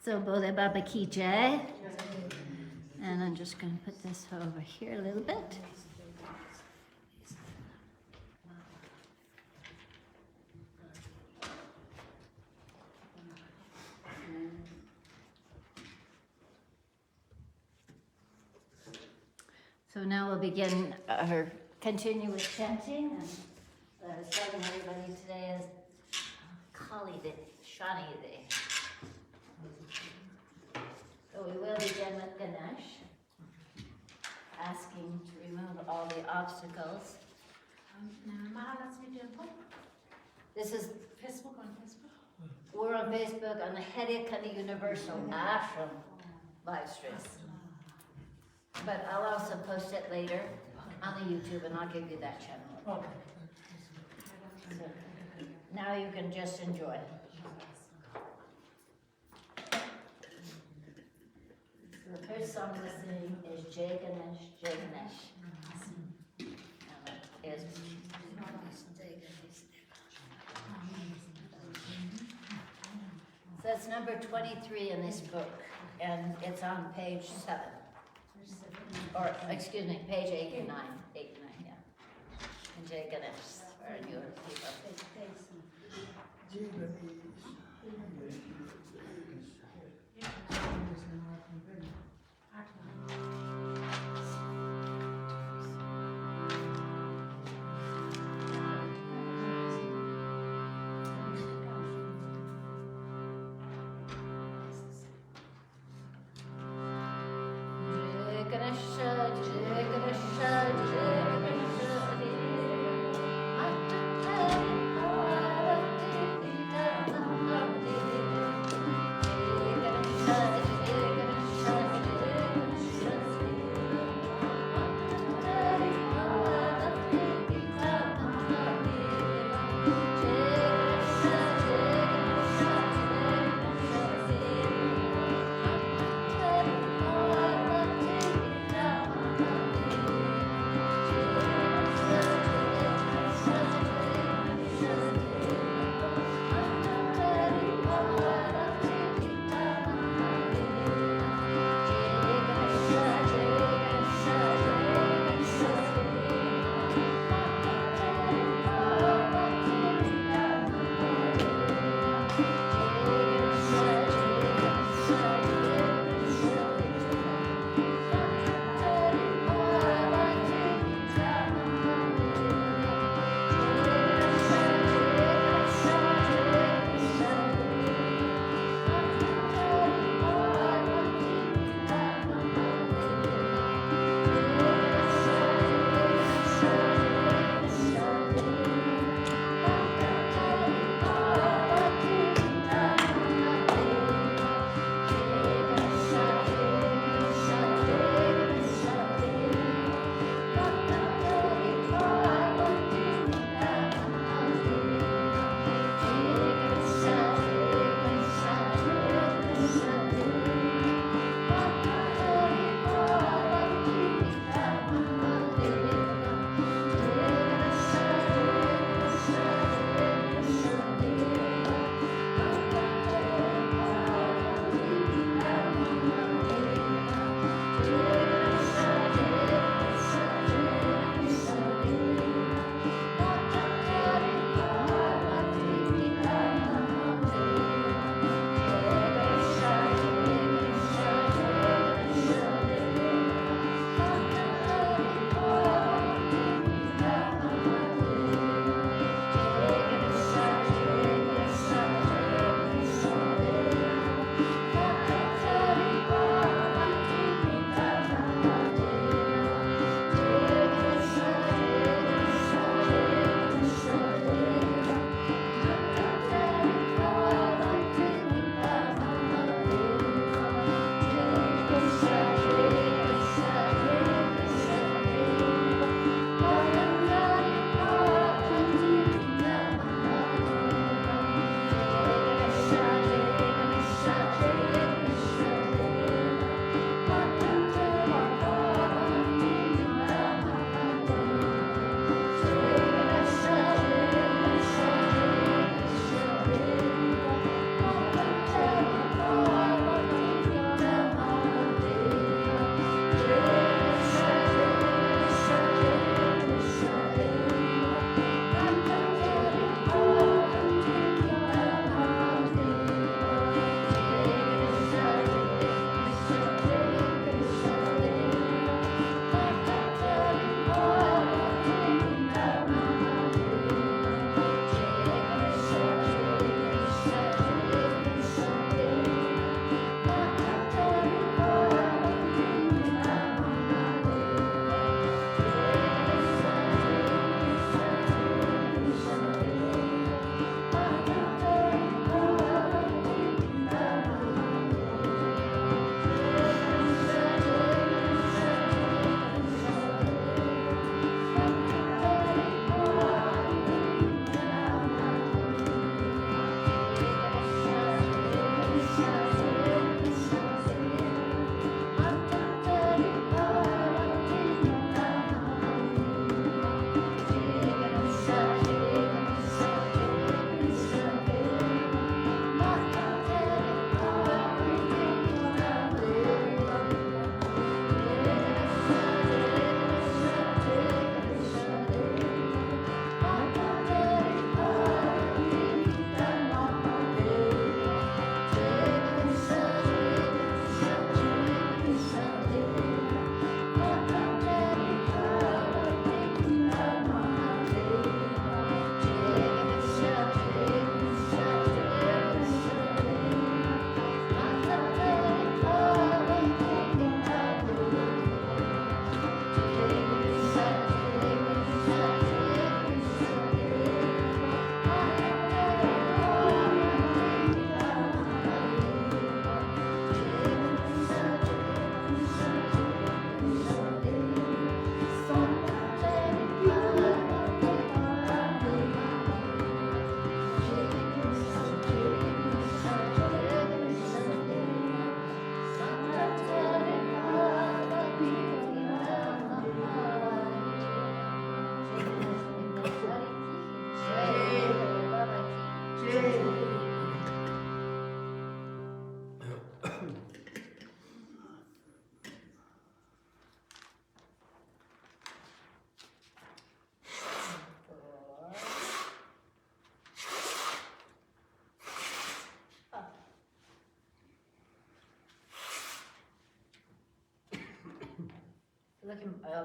So Bode Baba Ki Jai. And I'm just going to put this over here a little bit. So now we'll begin our continuous chanting, and starting everybody today is Kali Day, Shani Day. So we will begin with Ganesh, asking to remove all the obstacles. This is Facebook on Facebook? we're on Facebook on the Haidakhandi Universal Ashram live stream. But I'll also post it later on the YouTube, and I'll give you that channel. So now you can just enjoy. So the first song to sing is Jai Ganesh, Jai Ganesh. Is so that's number 23 in this book, and it's on page 7. Or, excuse me, page 89. 89, yeah. And Jai Ganesh are your people.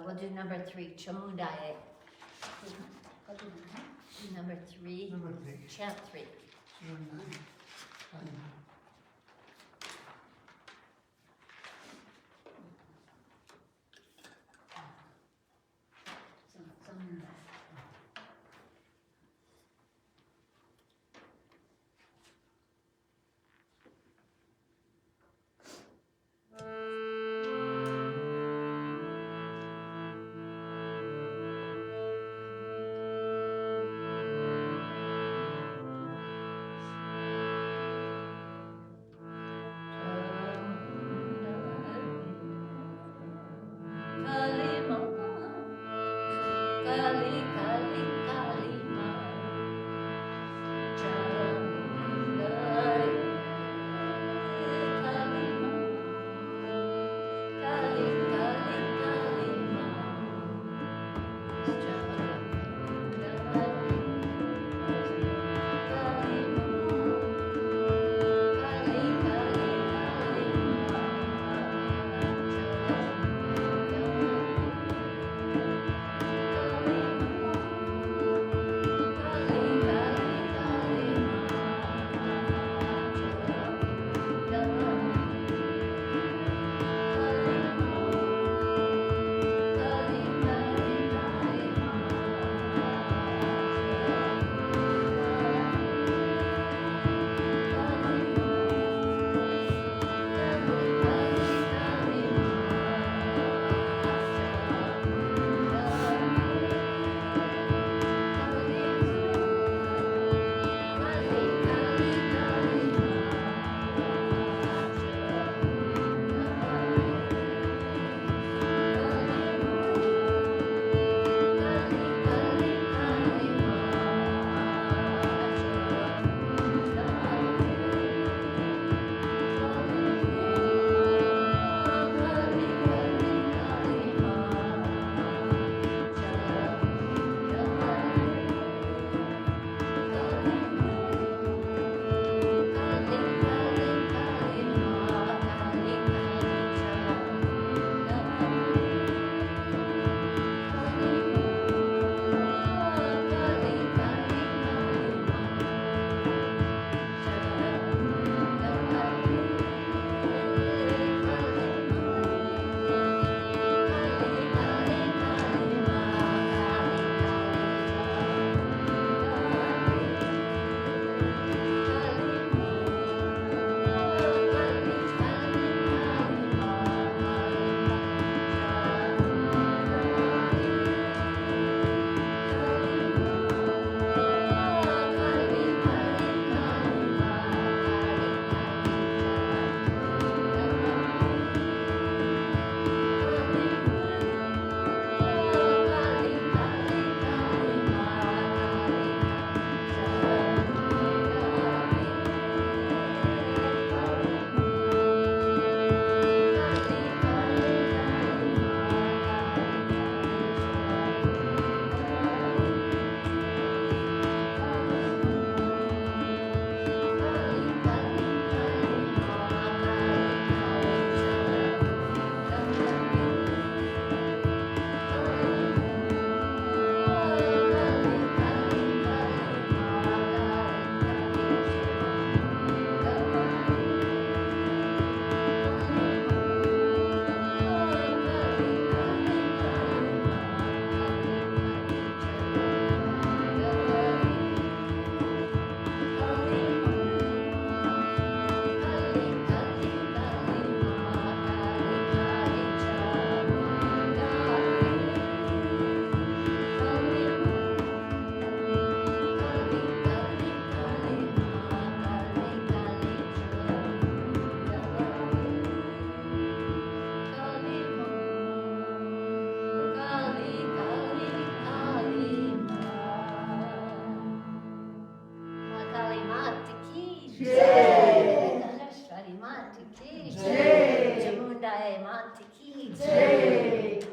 we'll do number 3, Chamundaye. Number 3, chant 3.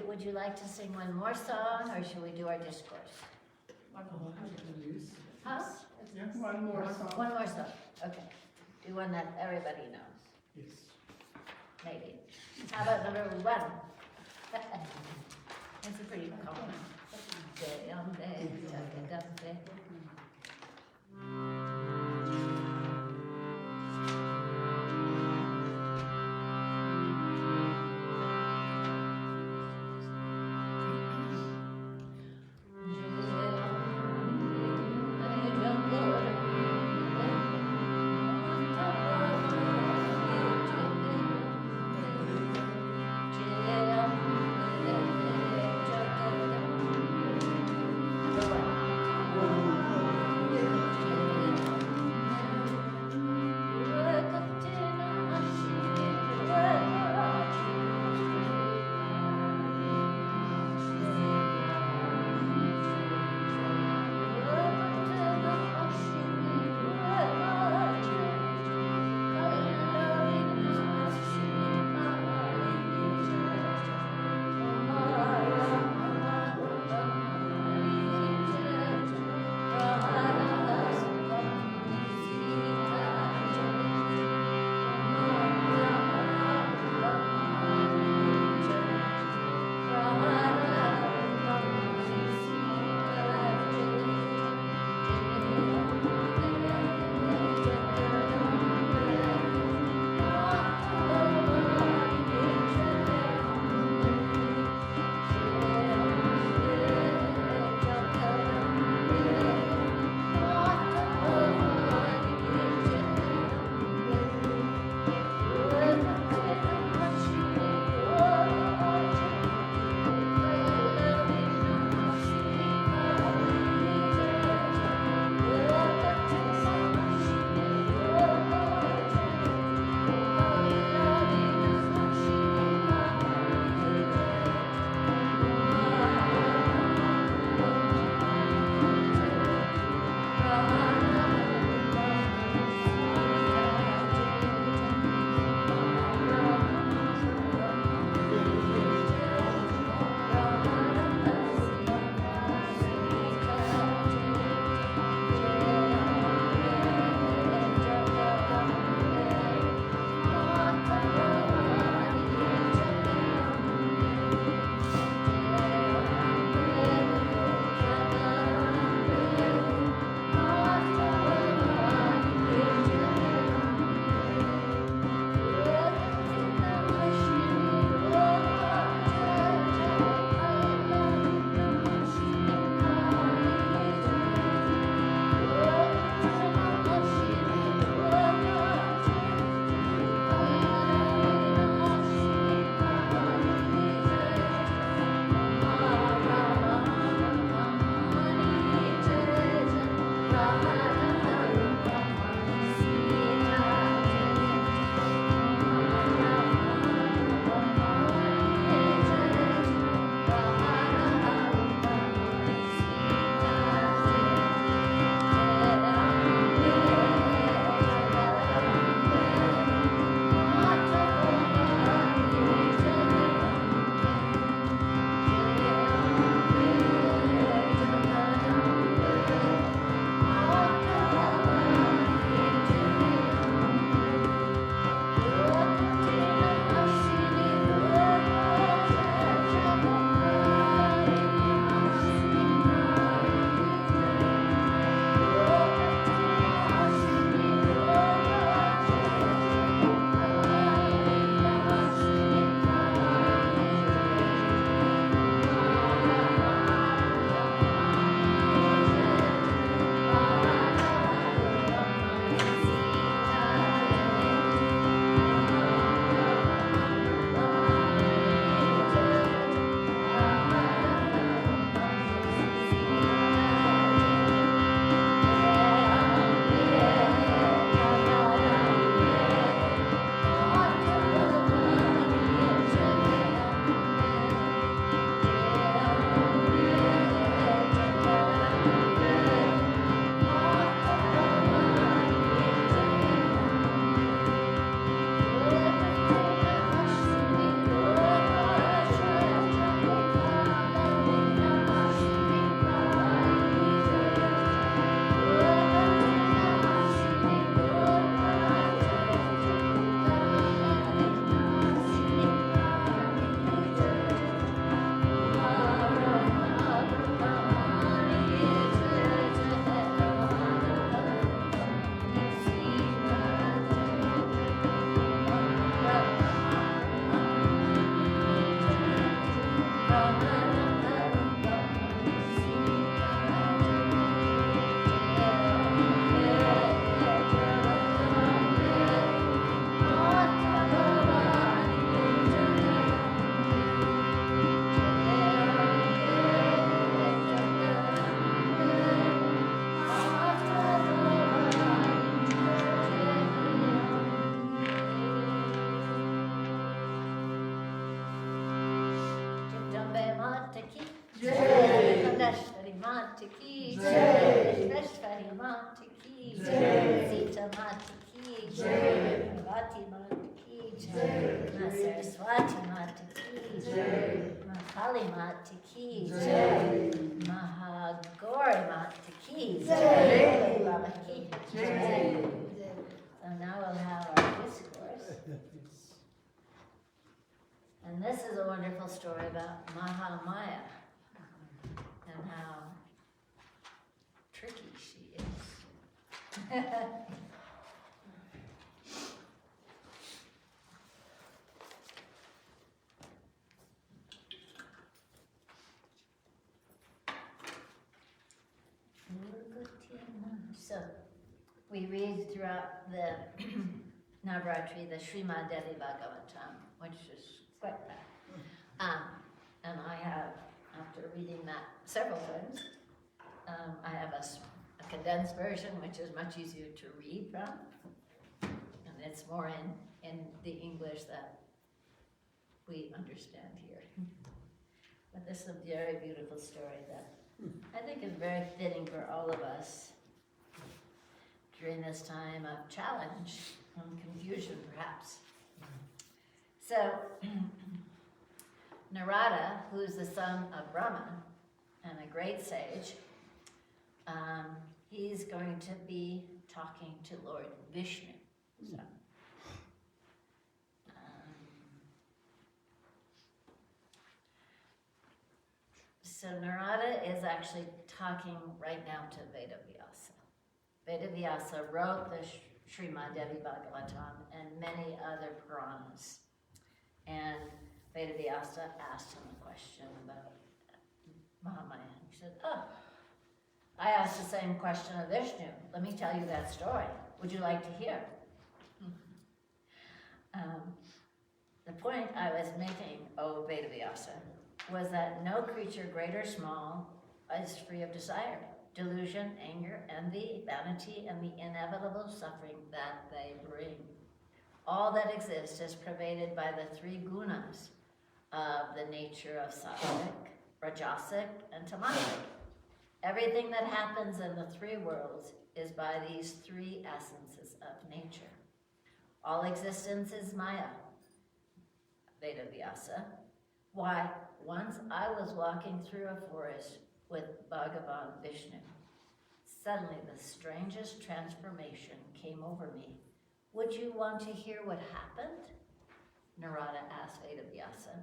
Would you like to sing one more song, or should we do our discourse? Huh? Yeah, one more song. One more song, okay. Do one that everybody knows, Yes. maybe. How about number 1? It's a pretty common. Saraswati Mata Ki Jai. Ma Saraswati Mata Ki Jai. Ma Kali Mata Ki Jai. Maha Gauri Mata Ki Jai. Baba Ki Jai. So now we'll have our discourse. And this is a wonderful story about Mahamaya and how tricky she is. So, we read throughout the Navratri, the Srimad Devi Bhagavatam, which is quite bad. And I have, after reading that several times, I have a condensed version, which is much easier to read from. And it's more in the English that we understand here. But this is a very beautiful story that I think is very fitting for all of us during this time of challenge and confusion, perhaps. So, Narada, who's the son of Brahma and a great sage, he's going to be talking to Lord Vishnu. So Narada is actually talking right now to Vedavyasa. Vedavyasa wrote the Srimad Devi Bhagavatam and many other Puranas. And Vedavyasa asked him a question about Mahamaya. He said, oh, I asked the same question of Vishnu. Let me tell you that story. Would you like to hear? The point I was making, O Vedavyasa, was that no creature, great or small, is free of desire, delusion, anger, envy, vanity, and the inevitable suffering that they bring. All that exists is pervaded by the three gunas of the nature of sattvic, rajasic, and tamasic. Everything that happens in the three worlds is by these three essences of nature. All existence is Maya, Vedavyasa. Why, once I was walking through a forest with Bhagavan Vishnu. Suddenly the strangest transformation came over me. Would you want to hear what happened? Narada asked Vedavyasa.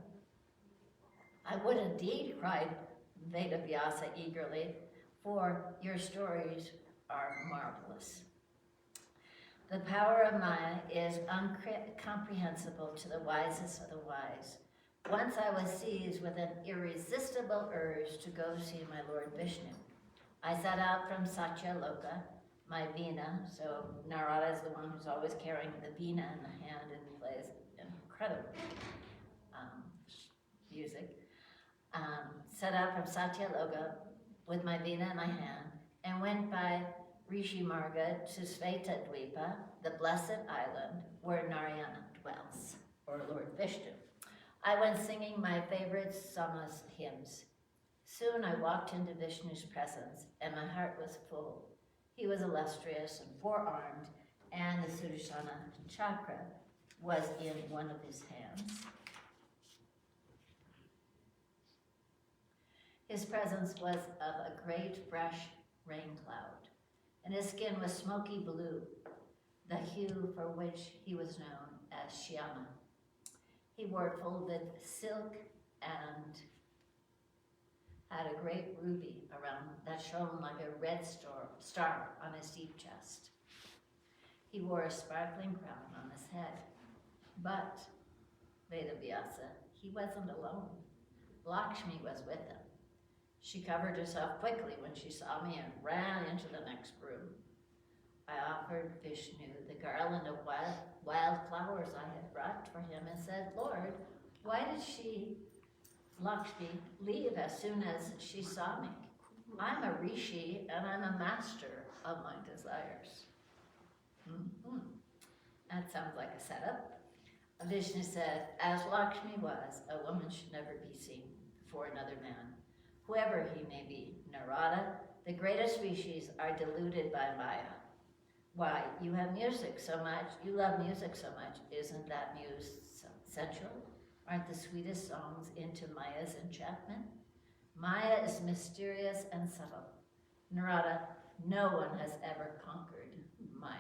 I would indeed, cried Vedavyasa eagerly, for your stories are marvelous. The power of Maya is incomprehensible to the wisest of the wise. Once I was seized with an irresistible urge to go see my Lord Vishnu. I set out from Satyaloka, my veena, so Narada is the one who's always carrying the veena in the hand and plays incredible music. Set out from Satyaloka with my veena in my hand and went by Rishi Marga to Sveta Dvipa, the blessed island where Narayana dwells, or Lord Vishnu. I went singing my favorite samas hymns. Soon I walked into Vishnu's presence, and my heart was full. He was illustrious and four-armed, and the Sudarshana chakra was in one of his hands. His presence was of a great fresh rain cloud, and his skin was smoky blue, the hue for which he was known as Shyama. He wore folded silk and had a great ruby around that shone like a red star on his deep chest. He wore a sparkling crown on his head. But, Vedavyasa, he wasn't alone. Lakshmi was with him. She covered herself quickly when she saw me and ran into the next room. I offered Vishnu the garland of wild flowers I had brought for him and said, Lord, why did Lakshmi, leave as soon as she saw me? I'm a rishi and I'm a master of my desires. That sounds like a setup. Vishnu said, as Lakshmi was, a woman should never be seen before another man, whoever he may be. Narada, the greatest rishis are deluded by Maya. Why, you have music so much, you love music so much. Isn't that muse sensual? Aren't the sweetest songs into Maya's enchantment? Maya is mysterious and subtle. Narada, no one has ever conquered Maya.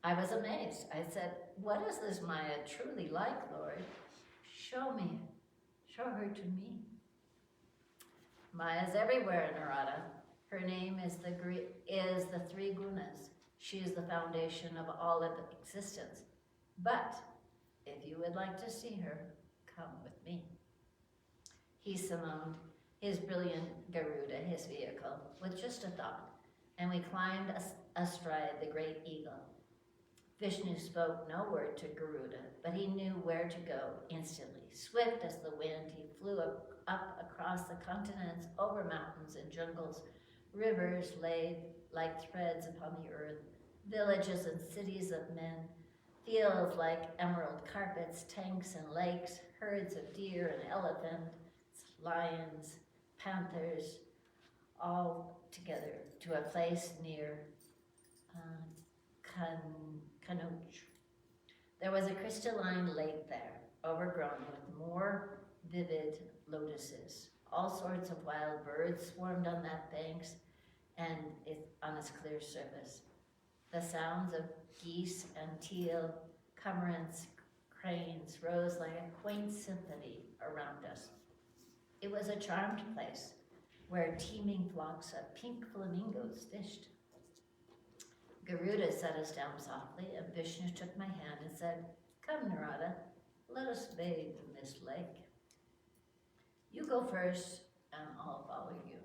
I was amazed. I said, what is this Maya truly like, Lord? Show me. Show her to me. Maya's everywhere, Narada. Her name is the three gunas. She is the foundation of all of existence. But if you would like to see her, come with me. He summoned his brilliant Garuda, his vehicle, with just a thought, and we climbed astride the great eagle. Vishnu spoke no word to Garuda, but he knew where to go instantly. Swift as the wind, he flew up across the continents, over mountains and jungles. Rivers laid like threads upon the earth, villages and cities of men, fields like emerald carpets, tanks and lakes, herds of deer and elephants, lions, panthers, all together to a place near Kanuj. There was a crystalline lake there, overgrown with more vivid lotuses. All sorts of wild birds swarmed on that banks and on its clear surface. The sounds of geese and teal, cormorants, cranes rose like a quaint symphony around us. It was a charmed place where teeming flocks of pink flamingos fished. Garuda set us down softly, and Vishnu took my hand and said, "Come, Narada, let us bathe in this lake. You go first, and I'll follow you."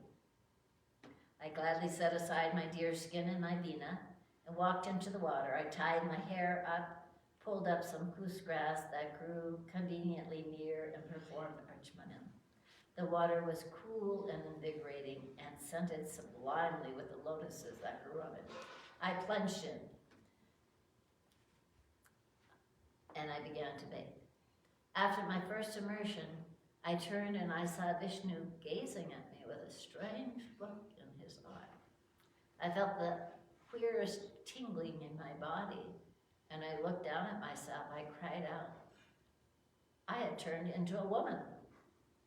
I gladly set aside my deer skin and my veena and walked into the water. I tied my hair up, pulled up some goose grass that grew conveniently near, and performed Archmanan. The water was cool and invigorating and scented sublimely with the lotuses that grew on it. I plunged in, and I began to bathe. After my first immersion, I turned and I saw Vishnu gazing at me with a strange look in his eye. I felt the queerest tingling in my body, and I looked down at myself. I cried out. I had turned into a woman.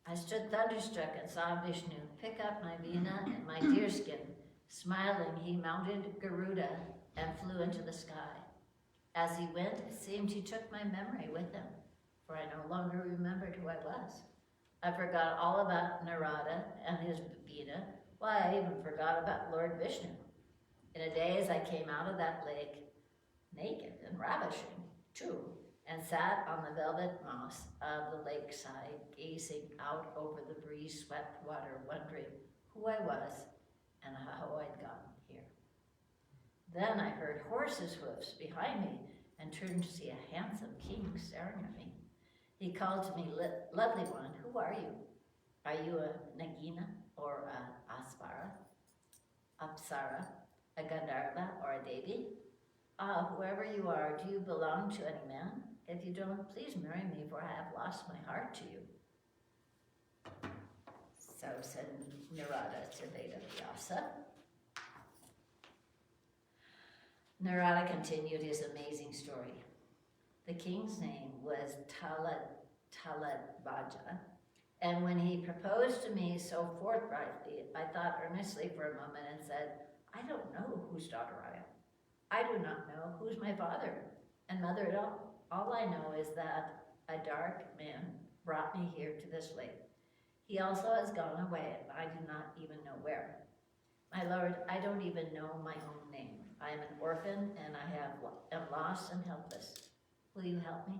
I stood thunderstruck and saw Vishnu pick up my veena and my deerskin. Smiling, he mounted Garuda and flew into the sky. As he went, it seemed he took my memory with him, for I no longer remembered who I was. I forgot all about Narada and his veena. Why, I even forgot about Lord Vishnu. In a daze, I came out of that lake, naked and ravishing, too, and sat on the velvet moss of the lakeside, gazing out over the breeze-swept water, wondering who I was and how I'd gotten here. Then I heard horses' hoofs behind me and turned to see a handsome king staring at me. He called to me, "Lovely one, who are you? Are you a Nagina or a Apsara, a Gandharva or a Devi? Whoever you are, do you belong to any man? If you don't, please marry me, for I have lost my heart to you." So said Narada to Vedavyasa. Narada continued his amazing story. The king's name was Taladvaja, and when he proposed to me so forthrightly, I thought earnestly for a moment and said, "I don't know whose daughter I am. I do not know who's my father and mother at all. All I know is that a dark man brought me here to this lake. He also has gone away, and I do not even know where. My lord, I don't even know my own name. I am an orphan, and I am lost and helpless. Will you help me?"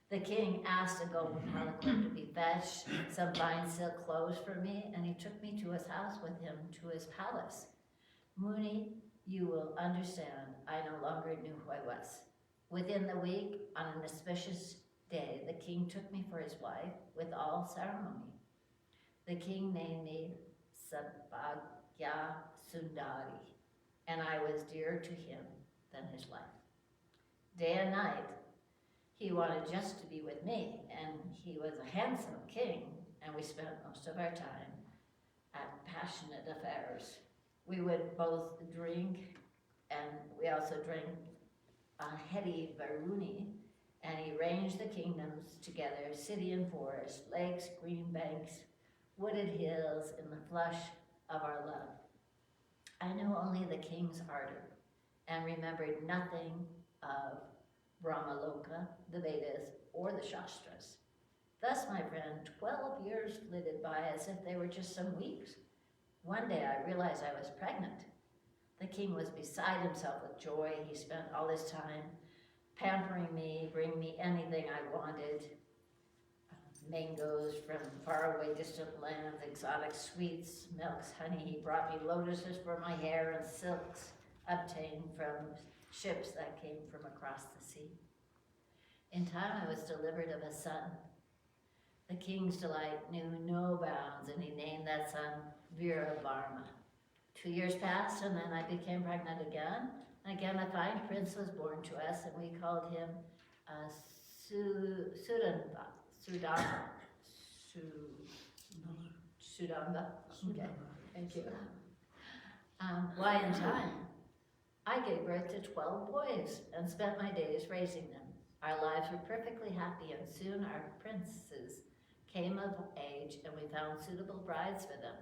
The king asked a golden palanquin to be fetched, some fine silk clothes for me, and he took me to his house with him to his palace. Muni, you will understand, I no longer knew who I was. Within the week, on an auspicious day, the king took me for his wife with all ceremony. The king named me Sabhagya Sundari, and I was dearer to him than his life. Day and night, he wanted just to be with me, and he was a handsome king, and we spent most of our time at passionate affairs. We would both drink, and we also drank Haidakhandi, and he ranged the kingdoms together, city and forest, lakes, green banks, wooded hills in the flush of our love. I knew only the king's ardor and remembered nothing of Brahmaloka, the Vedas, or the Shastras. Thus, my friend, 12 years flitted by as if they were just some weeks. One day I realized I was pregnant. The king was beside himself with joy. He spent all his time pampering me, bringing me anything I wanted. Mangoes from faraway distant lands, exotic sweets, milks, honey. He brought me lotuses for my hair and silks obtained from ships that came from across the sea. In time I was delivered of a son. The king's delight knew no bounds, and he named that son Viravarma. 2 years passed, and then I became pregnant again. And again, a fine prince was born to us, and we called him Sudamba. Okay, thank you. Why, in time, I gave birth to 12 boys and spent my days raising them. Our lives were perfectly happy, and soon our princes came of age, and we found suitable brides for them.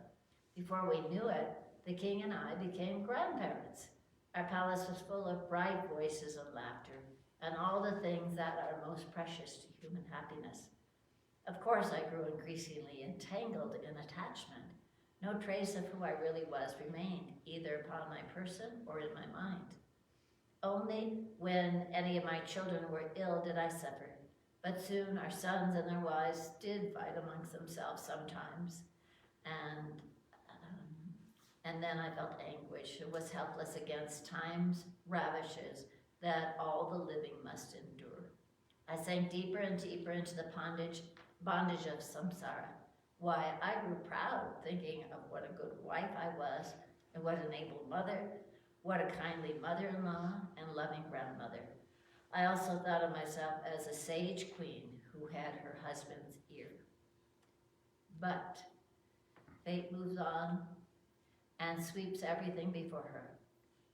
Before we knew it, the king and I became grandparents. Our palace was full of bright voices and laughter, and all the things that are most precious to human happiness. Of course, I grew increasingly entangled in attachment. No trace of who I really was remained, either upon my person or in my mind. Only when any of my children were ill did I suffer, but soon our sons and their wives did fight amongst themselves sometimes, and then I felt anguish and was helpless against time's ravishes that all the living must endure. I sank deeper and deeper into the bondage of samsara. Why, I grew proud, thinking of what a good wife I was, and what an able mother, what a kindly mother-in-law, and loving grandmother. I also thought of myself as a sage queen who had her husband's ear. But fate moves on and sweeps everything before her.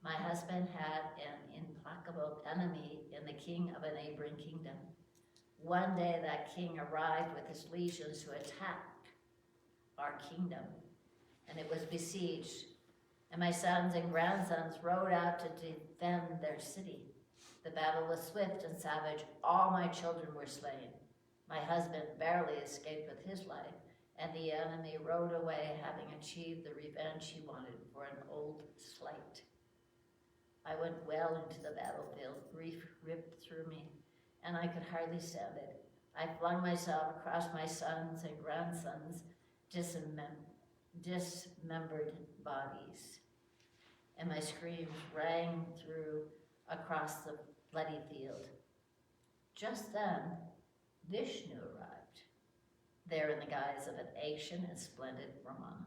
My husband had an implacable enemy in the king of a neighboring kingdom. One day that king arrived with his legions to attack our kingdom, and it was besieged, and my sons and grandsons rode out to defend their city. The battle was swift and savage. All my children were slain. My husband barely escaped with his life, and the enemy rode away, having achieved the revenge he wanted for an old slight. I went well into the battlefield. Grief ripped through me, and I could hardly stand it. I flung myself across my sons' and grandsons' dismembered bodies, and my screams rang through across the bloody field. Just then, Vishnu arrived, there in the guise of an ancient and splendid Brahmana.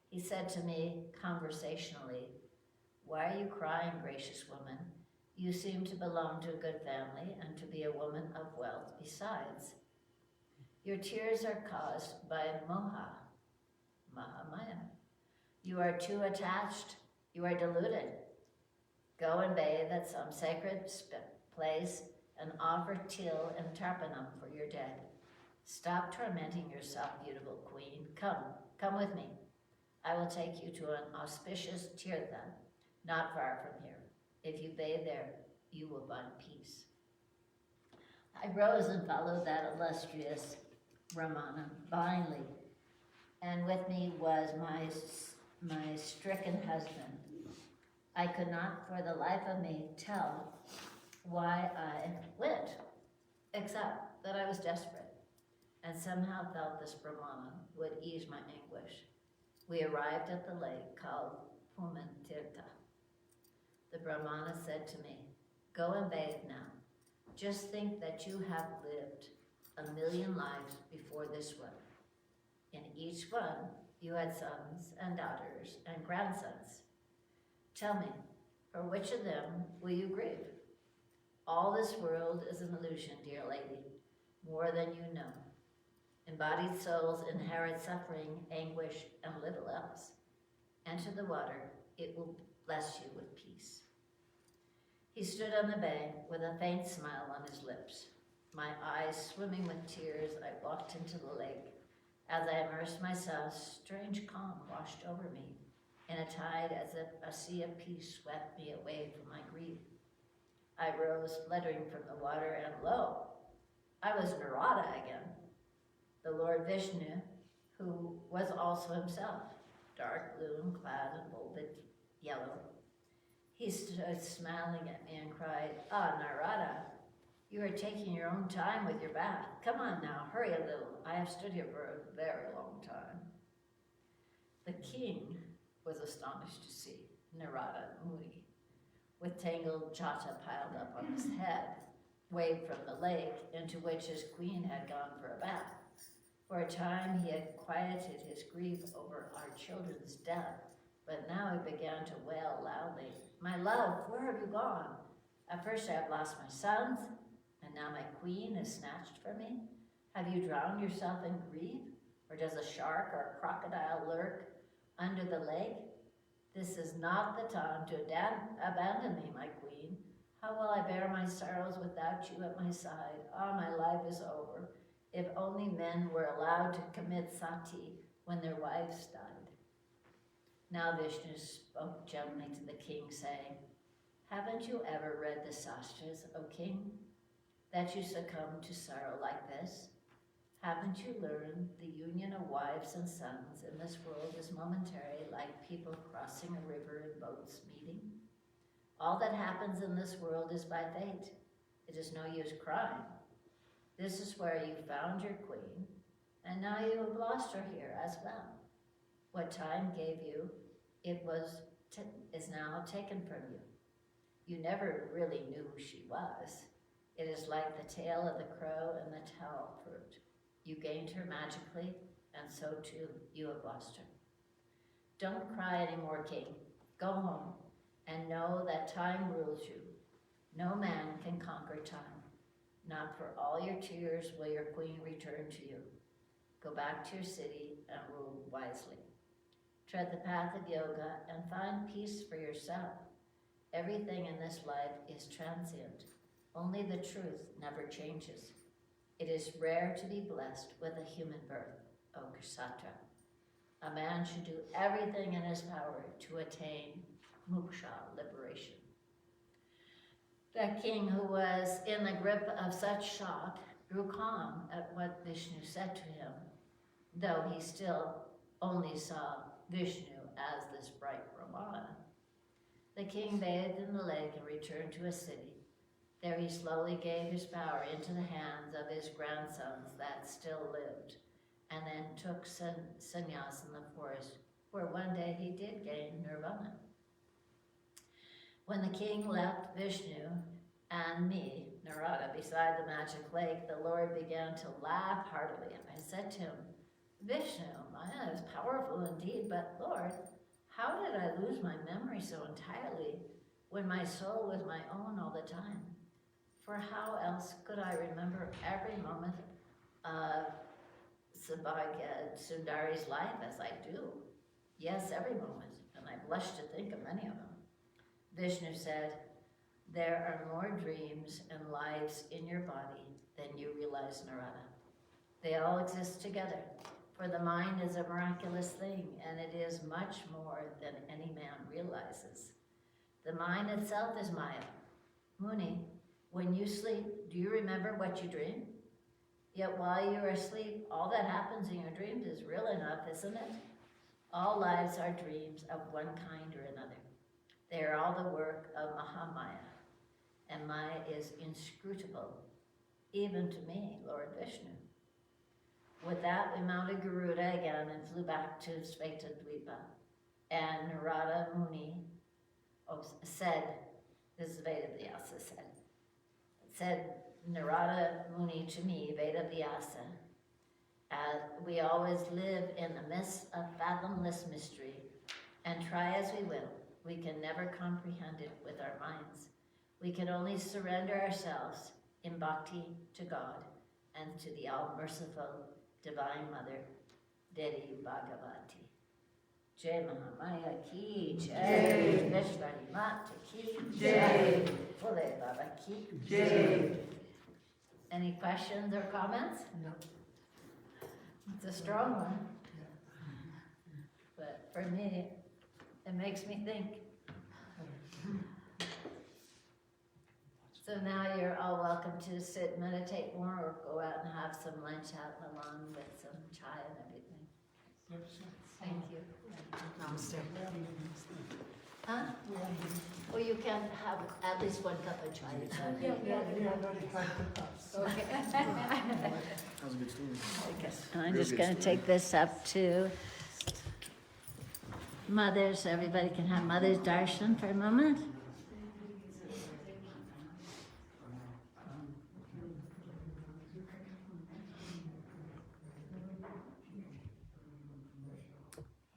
He said to me conversationally, "Why are you crying, gracious woman? You seem to belong to a good family and to be a woman of wealth besides. Your tears are caused by Mahamaya. You are too attached, you are deluded. Go and bathe at some sacred place and offer til and tarpanam for your dead. Stop tormenting yourself, beautiful queen. Come with me. I will take you to an auspicious tirtha, not far from here. If you bathe there, you will find peace." I rose and followed that illustrious Brahmana blindly, and with me was my stricken husband. I could not for the life of me tell why I went, except that I was desperate, and somehow felt this Brahmana would ease my anguish. We arrived at the lake called Pumantirtha. The Brahmana said to me, "Go and bathe now. Just think that you have lived 1,000,000 lives before this one. In each one, you had sons and daughters and grandsons. Tell me, for which of them will you grieve? All this world is an illusion, dear lady, more than you know. Embodied souls inherit suffering, anguish, and little else. Enter the water, it will bless you with peace. He stood on the bank with a faint smile on his lips. My eyes swimming with tears, I walked into the lake. As I immersed myself, strange calm washed over me, in a tide as if a sea of peace swept me away from my grief. I rose, fluttering from the water, and lo, I was Narada again, the Lord Vishnu, who was also himself, dark blue and clad in bolded yellow. He stood smiling at me and cried, "Ah, Narada, you are taking your own time with your bath. Come on now, hurry a little. I have stood here for a very long time." The king was astonished to see Narada Muni, with tangled jata piled up on his head, wade from the lake into which his queen had gone for a bath. For a time he had quieted his grief over our children's death, but now he began to wail loudly, "My love, where have you gone? At first I have lost my sons, and now my queen is snatched from me. Have you drowned yourself in grief? Or does a shark or a crocodile lurk under the lake? This is not the time to abandon me, my queen. How will I bear my sorrows without you at my side? Ah, my life is over. If only men were allowed to commit sati when their wives died." Now Vishnu spoke gently to the king, saying, "Haven't you ever read the Shastras, O king, that you succumb to sorrow like this? Haven't you learned the union of wives and sons in this world is momentary, like people crossing a river in boats meeting? All that happens in this world is by fate. It is no use crying. This is where you found your queen, and now you have lost her here as well. What time gave you, is now taken from you. You never really knew who she was. It is like the tale of the crow and the towel fruit. You gained her magically, and so too you have lost her. Don't cry anymore, king. Go home, and know that time rules you. No man can conquer time. Not for all your tears will your queen return to you. Go back to your city and rule wisely. Tread the path of yoga and find peace for yourself. Everything in this life is transient. Only the truth never changes. It is rare to be blessed with a human birth, O Kshatriya. A man should do everything in his power to attain moksha, liberation." The king, who was in the grip of such shock, grew calm at what Vishnu said to him, though he still only saw Vishnu as this bright Brahmana. The king bathed in the lake and returned to his city. There he slowly gave his power into the hands of his grandsons that still lived, and then took sannyas in the forest, where one day he did gain nirvana. When the king left Vishnu and me, Narada, beside the magic lake, the Lord began to laugh heartily, and I said to him, "Vishnu, Maya is powerful indeed, but Lord, how did I lose my memory so entirely when my soul was my own all the time? For how else could I remember every moment of Sabhagya Sundari's life as I do? Yes, every moment, and I blush to think of many of them." Vishnu said, "There are more dreams and lives in your body than you realize, Narada. They all exist together, for the mind is a miraculous thing, and it is much more than any man realizes. The mind itself is Maya. Muni, when you sleep, do you remember what you dream? Yet while you are asleep, all that happens in your dreams is real enough, isn't it? All lives are dreams of one kind or another. They are all the work of Mahamaya, and Maya is inscrutable, even to me, Lord Vishnu." With that, we mounted Garuda again and flew back to Svetadvipa. And Narada Muni said, this is Vedavyasa said Narada Muni to me, Vedavyasa, "We always live in the midst of fathomless mystery, and try as we will, we can never comprehend it with our minds. We can only surrender ourselves in bhakti to God and to the all-merciful Divine Mother, Devi Bhagavati." Jai Mahamaya ki Jai. Vishwari Mata ki Jai. Bole Baba ki Jai. Any questions or comments? No. It's a strong one. But for me, it makes me think. So now you're all welcome to sit, meditate more, or go out and have some lunch out in the lawn with some chai and everything. Thank you. Namaste. Huh? Or you can have at least one cup of chai. Yeah, we already had the cups. Okay. That was a good story. And I'm Real just good gonna story. take this up to mothers, so everybody can have mother's darshan for a moment.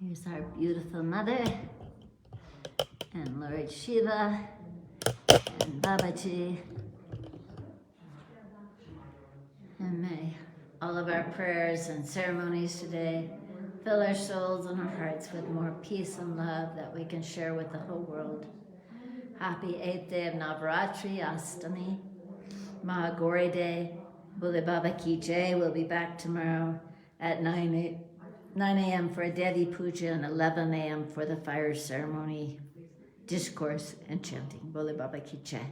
Here's our beautiful mother, and Lord Shiva, and Babaji. And may all of our prayers and ceremonies today fill our souls and our hearts with more peace and love that we can share with the whole world. Happy 8th day of Navratri, Astami, Mahagori Day, Bole Baba Ki Jai. We'll be back tomorrow at 9 a.m. for a Devi Puja and 11 a.m. for the fire ceremony, discourse, and chanting. Bole Baba Ki Jai.